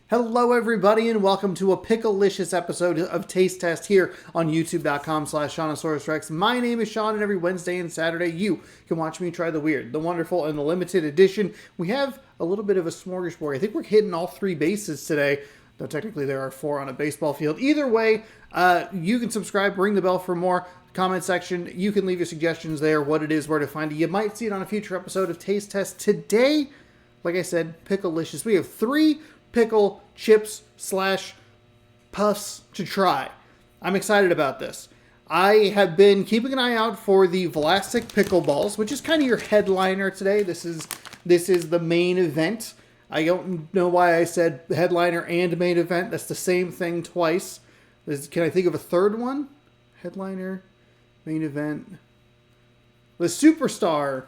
Hello everybody and welcome to a Picklelicious episode of Taste Test here on youtube.com/Seannosaurus Rex. My name is Sean and every Wednesday and Saturday you can watch me try the weird, the wonderful, and the limited edition. We have a little bit of a smorgasbord. I think we're hitting all three bases today, though technically there are four on a baseball field. Either way, you can subscribe, ring the bell for more. Comment section, you can leave your suggestions there, what it is, where to find it. You might see it on a future episode of Taste Test. Today, like I said, Picklelicious. We have three pickle chips / puffs to try. I'm excited about this. I have been keeping an eye out for the Vlasic Pickle balls, which is kind of your headliner today. This is the main event. I don't know why I said headliner and main event. That's the same thing twice. Can I think of a third one? Headliner, main event, the superstar.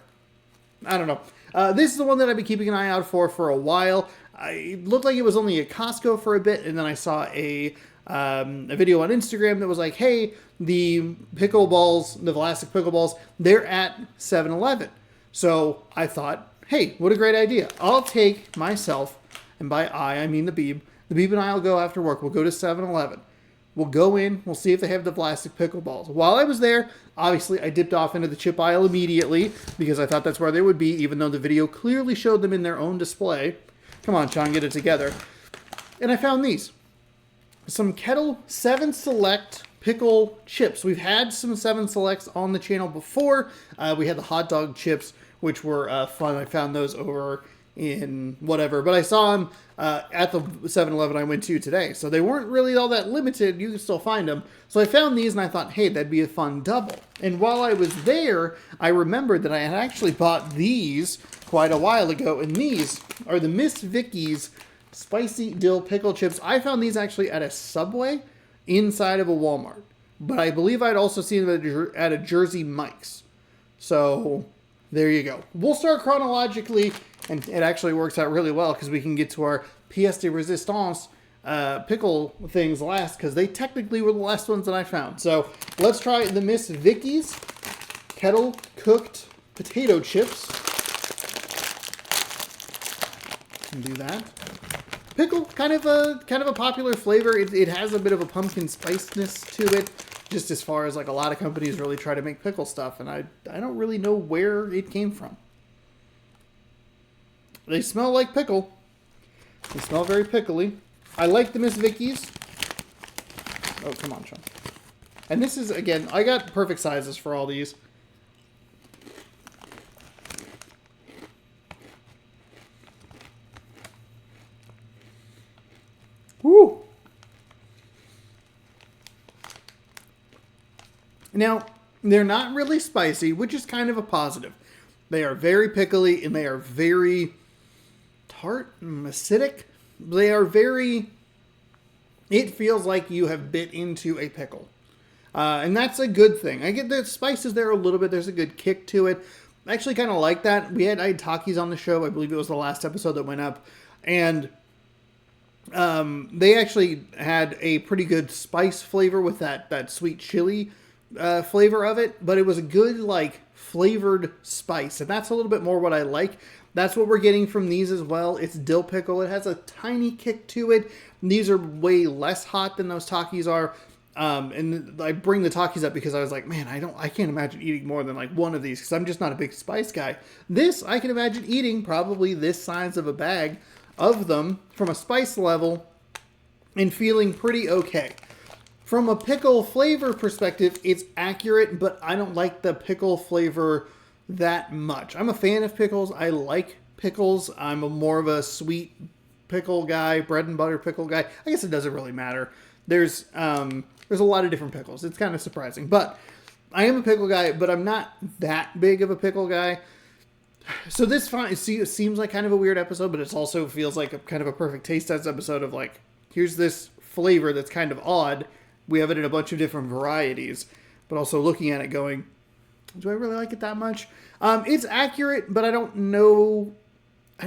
I don't know. This is the one that I've been keeping an eye out for a while. It looked like it was only at Costco for a bit, and then I saw a video on Instagram that was like, hey, the pickle balls, the Vlasic pickle balls, they're at 7-Eleven. So I thought, hey, what a great idea. I'll take myself, and by I mean the Beeb. The Beeb and I will go after work. We'll go to 7-Eleven. We'll go in, we'll see if they have the Vlasic pickle balls. While I was there, obviously I dipped off into the chip aisle immediately because I thought that's where they would be, even though the video clearly showed them in their own display. Come on, Sean, get it together. And I found these. Some Kettle 7 Select pickle chips. We've had some 7 Selects on the channel before. We had the hot dog chips, which were fun. I found those over in whatever. But I saw them at the 7-Eleven I went to today. So they weren't really all that limited. You can still find them. So I found these and I thought, hey, that'd be a fun double. And while I was there, I remembered that I had actually bought these quite a while ago. And these are the Miss Vickie's Spicy Dill Pickle Chips. I found these actually at a Subway inside of a Walmart. But I believe I'd also seen them at a Jersey Mike's. So there you go. We'll start chronologically. And it actually works out really well because we can get to our pièce de résistance pickle things last because they technically were the last ones that I found. So let's try the Miss Vickie's Kettle Cooked Potato Chips. Can do that. Pickle, kind of a popular flavor. It has a bit of a pumpkin spiciness to it, just as far as like a lot of companies really try to make pickle stuff, and I don't really know where it came from. They smell like pickle. They smell very pickly. I like the Miss Vickie's. Oh, come on, Sean. And this is, again, I got perfect sizes for all these. Woo! Now, they're not really spicy, which is kind of a positive. They are very pickly, and they are very tart and acidic. They are very, it feels like you have bit into a pickle. And that's a good thing. I get the spices there a little bit. There's a good kick to it. I actually kind of like that. I had Takis on the show. I believe it was the last episode that went up. And they actually had a pretty good spice flavor with that sweet chili flavor of it. But it was a good, like, flavored spice. And that's a little bit more what I like. That's what we're getting from these as well. It's dill pickle. It has a tiny kick to it. These are way less hot than those Takis are. And I bring the Takis up because I was like, man, I can't imagine eating more than like one of these because I'm just not a big spice guy. This, I can imagine eating probably this size of a bag of them from a spice level and feeling pretty okay. From a pickle flavor perspective, it's accurate, but I don't like the pickle flavor that much. I'm a fan of pickles. I like pickles. I'm more of a sweet pickle guy, bread and butter pickle guy. I guess it doesn't really matter. There's a lot of different pickles. It's kind of surprising, but I am a pickle guy, but I'm not that big of a pickle guy. So this seems like kind of a weird episode, but it also feels like a kind of a perfect taste test episode of like, here's this flavor that's kind of odd. We have it in a bunch of different varieties, but also looking at it going, do I really like it that much? It's accurate, but I don't know. I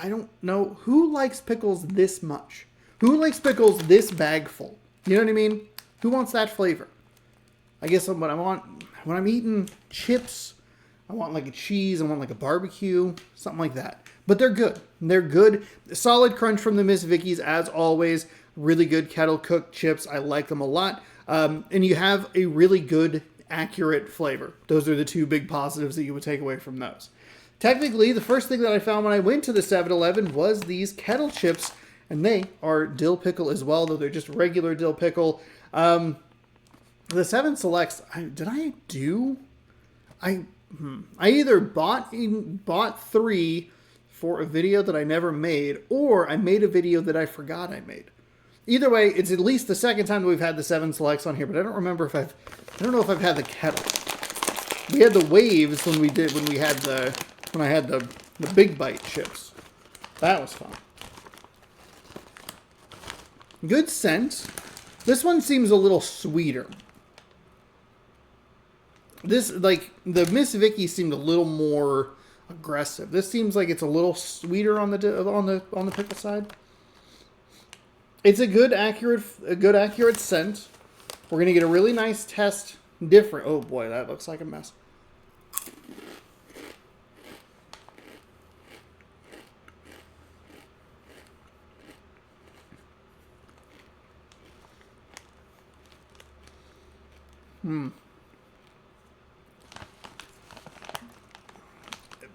don't know who likes pickles this much. Who likes pickles this bag full? You know what I mean? Who wants that flavor? I guess what I want when I'm eating chips, I want like a cheese. I want like a barbecue, something like that. But they're good. They're good. Solid crunch from the Miss Vickies, as always. Really good kettle cooked chips. I like them a lot. And you have a really good, accurate flavor. Those are the two big positives that you would take away from those. Technically, the first thing that I found when I went to the 7-Eleven was these kettle chips, and they are dill pickle as well, though they're just regular dill pickle. The 7 Selects, I either bought 3 for a video that I never made, or I made a video that I forgot I made. Either way, it's at least the second time that we've had the 7 Selects on here, but I don't remember if I don't know if I've had the Kettle. We had the Waves when I had the Big Bite chips. That was fun. Good scent. This one seems a little sweeter. This, like, the Miss Vickie seemed a little more aggressive. This seems like it's a little sweeter on the pickle side. It's a good accurate scent. We're gonna get a really nice test. Different. Oh boy, that looks like a mess.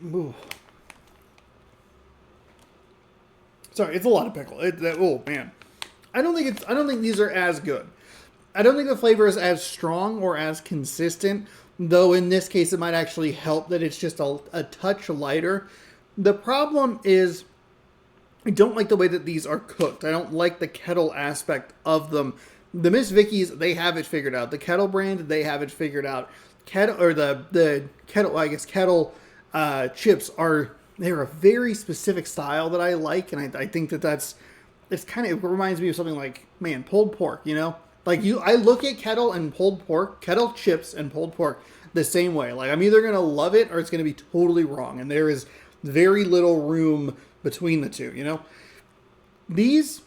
Ooh. Sorry, it's a lot of pickle. Oh man, I don't think these are as good. I don't think the flavor is as strong or as consistent. Though in this case, it might actually help that it's just a touch lighter. The problem is, I don't like the way that these are cooked. I don't like the Kettle aspect of them. The Miss Vickies, they have it figured out. The Kettle brand, they have it figured out. Kettle, or the Kettle, I guess Kettle chips they're a very specific style that I like, and I think it reminds me of something like, man, pulled pork, you know? Like I look at Kettle and pulled pork, Kettle chips and pulled pork the same way. Like I'm either going to love it or it's going to be totally wrong, and there is very little room between the two, you know? These,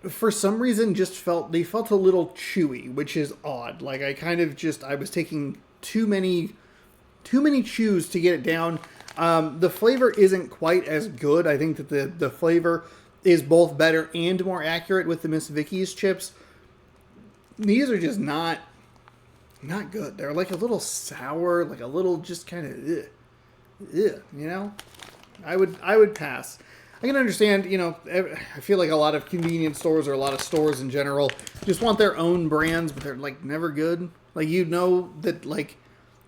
for some reason, they felt a little chewy, which is odd. Like I was taking too many chews to get it down. The flavor isn't quite as good. I think that the flavor is both better and more accurate with the Miss Vickie's chips. These are just not good. They're like a little sour, like a little just kind of, you know? I would pass. I can understand, you know, I feel like a lot of convenience stores or a lot of stores in general just want their own brands, but they're like never good. Like, you know that like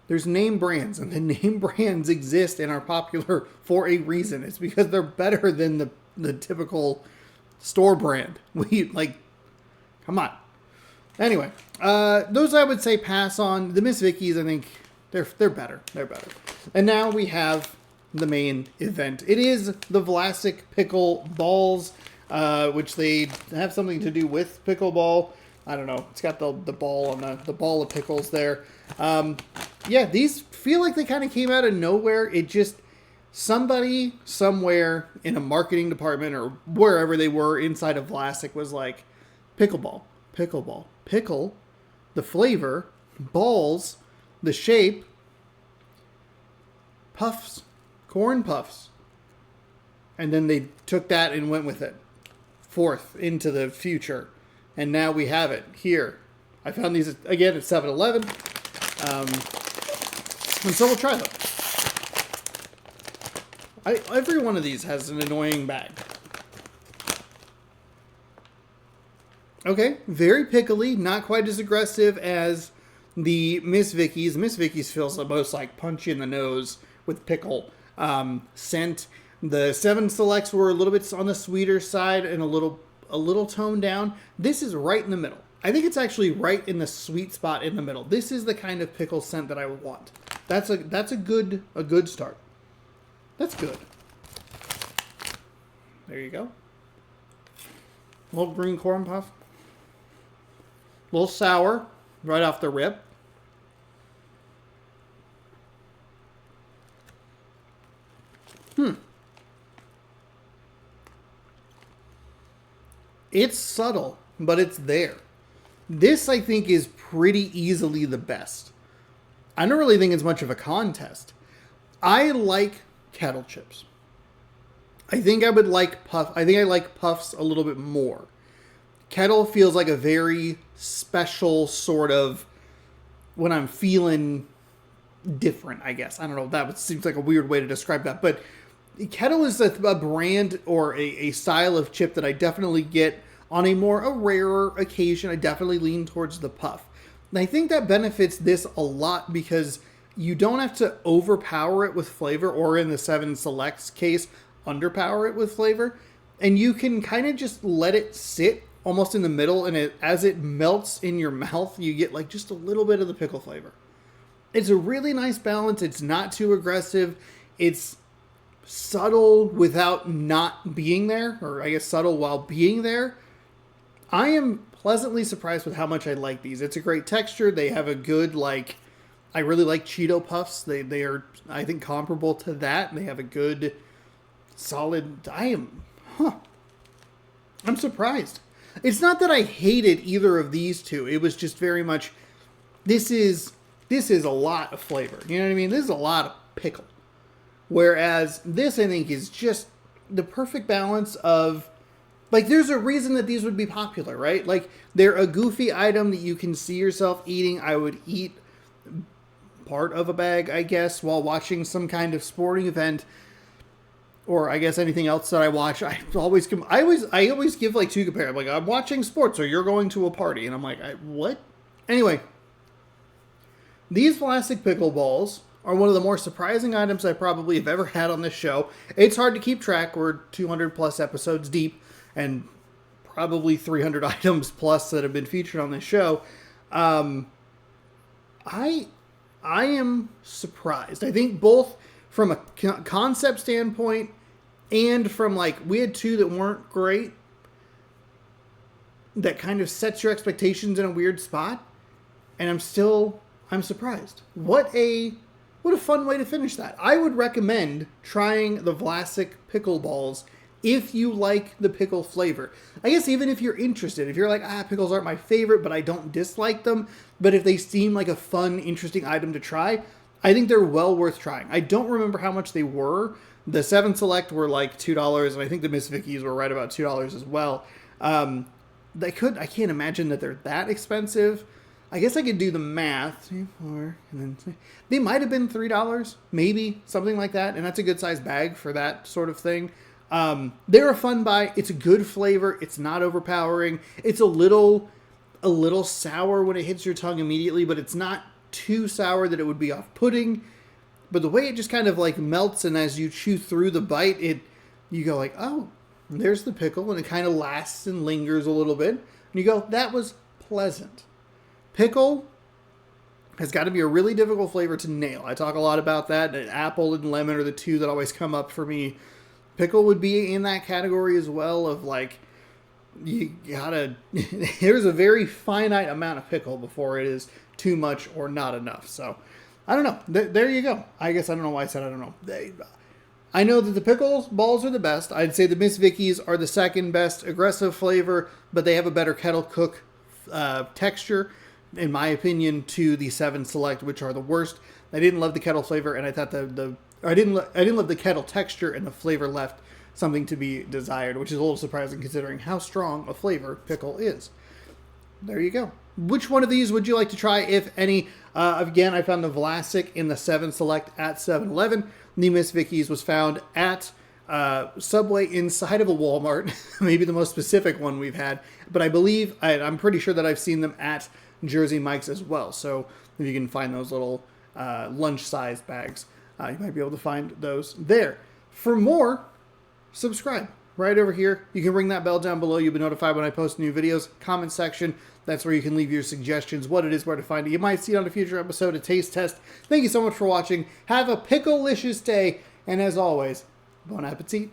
there's name brands, and the name brands exist and are popular for a reason. It's because they're better than the typical store brand. Come on. Anyway, those I would say pass on. The Miss Vickies, I think they're better. They're better. And now we have the main event. It is the Vlasic Pickle balls, which they have something to do with pickleball. I don't know. It's got the ball on the ball of pickles there. Yeah, these feel like they kind of came out of nowhere. It just, somebody somewhere in a marketing department or wherever they were inside of Vlasic was like, pickleball, pickle, the flavor, balls, the shape, puffs, corn puffs. And then they took that and went with it forth into the future. And now we have it here. I found these, again, at 7-Eleven. And so we'll try them. Every one of these has an annoying bag. Okay, very pickly, not quite as aggressive as the Miss Vickies. Miss Vickies feels the most like punchy in the nose with pickle scent. The 7 Selects were a little bit on the sweeter side and a little toned down. This is right in the middle. I think it's actually right in the sweet spot in the middle. This is the kind of pickle scent that I would want. That's a good start. That's good. There you go. A little green corn puff. A little sour right off the rip. It's subtle, but it's there. This, I think, is pretty easily the best. I don't really think it's much of a contest. I like Kettle chips. I think I would like Puff. I think I like Puffs a little bit more. Kettle feels like a very special sort of when I'm feeling different, I guess. I don't know. That seems like a weird way to describe that. But Kettle is a brand or a style of chip that I definitely get on a rarer occasion. I definitely lean towards the Puff. And I think that benefits this a lot because you don't have to overpower it with flavor, or in the 7 Select's case, underpower it with flavor. And you can kind of just let it sit almost in the middle, and as it melts in your mouth, you get like just a little bit of the pickle flavor. It's a really nice balance. It's not too aggressive. It's subtle without not being there, or I guess subtle while being there. I am pleasantly surprised with how much I like these. It's a great texture. They have a good, like, I really like Cheeto Puffs. They are, I think, comparable to that. They have a good, solid, I'm surprised. It's not that I hated either of these two. It was just very much, this is a lot of flavor. You know what I mean? This is a lot of pickle. Whereas this, I think, is just the perfect balance of, like, there's a reason that these would be popular, right? Like, they're a goofy item that you can see yourself eating. I would eat part of a bag, I guess, while watching some kind of sporting event, or I guess anything else that I watch. I always give like two comparisons. Like, I'm watching sports, or you're going to a party, and I'm like, what? Anyway, these Vlasic Pickle balls are one of the more surprising items I probably have ever had on this show. It's hard to keep track. We're 200 plus episodes deep, and probably 300 items plus that have been featured on this show. I am surprised. I think both from a concept standpoint and from, like, we had two that weren't great, that kind of sets your expectations in a weird spot, and I'm surprised. What a fun way to finish that. I would recommend trying the Vlasic Pickle balls if you like the pickle flavor. I guess even if you're interested, if you're like, pickles aren't my favorite, but I don't dislike them, but if they seem like a fun, interesting item to try, I think they're well worth trying. I don't remember how much they were. The 7 Select were like $2, and I think the Miss Vickies were right about $2 as well. I can't imagine that they're that expensive. I guess I could do the math. 4, and then they might have been $3, maybe something like that, and that's a good size bag for that sort of thing. They're a fun buy. It's a good flavor. It's not overpowering. It's a little sour when it hits your tongue immediately, but it's not too sour that it would be off-putting. But the way it just kind of like melts, and as you chew through the bite, you go like, oh, there's the pickle, and it kind of lasts and lingers a little bit. And you go, that was pleasant. Pickle has got to be a really difficult flavor to nail. I talk a lot about that. Apple and lemon are the two that always come up for me. Pickle would be in that category as well, of like, you gotta, there's a very finite amount of pickle before it is too much or not enough. So, I don't know. There you go. I guess I don't know why I said I don't know. I know that the pickle balls are the best. I'd say the Miss Vickies are the second best aggressive flavor, but they have a better kettle cook texture, in my opinion, to the 7 Select, which are the worst. I didn't love the kettle flavor, and I thought I didn't love the kettle texture, and the flavor left something to be desired, which is a little surprising considering how strong a flavor pickle is. There you go. Which one of these would you like to try, if any? Again, I found the Vlasic in the 7 Select at 7-Eleven. The Miss Vickies was found at Subway inside of a Walmart, maybe the most specific one we've had. But I'm pretty sure that I've seen them at Jersey Mike's as well. So if you can find those little lunch-sized bags, you might be able to find those there. For more, subscribe right over here. You can ring that bell down below. You'll be notified when I post new videos. Comment section, that's where you can leave your suggestions, what it is, where to find it. You might see it on a future episode, a taste test. Thank you so much for watching. Have a pickle-licious day. And as always, bon appetit.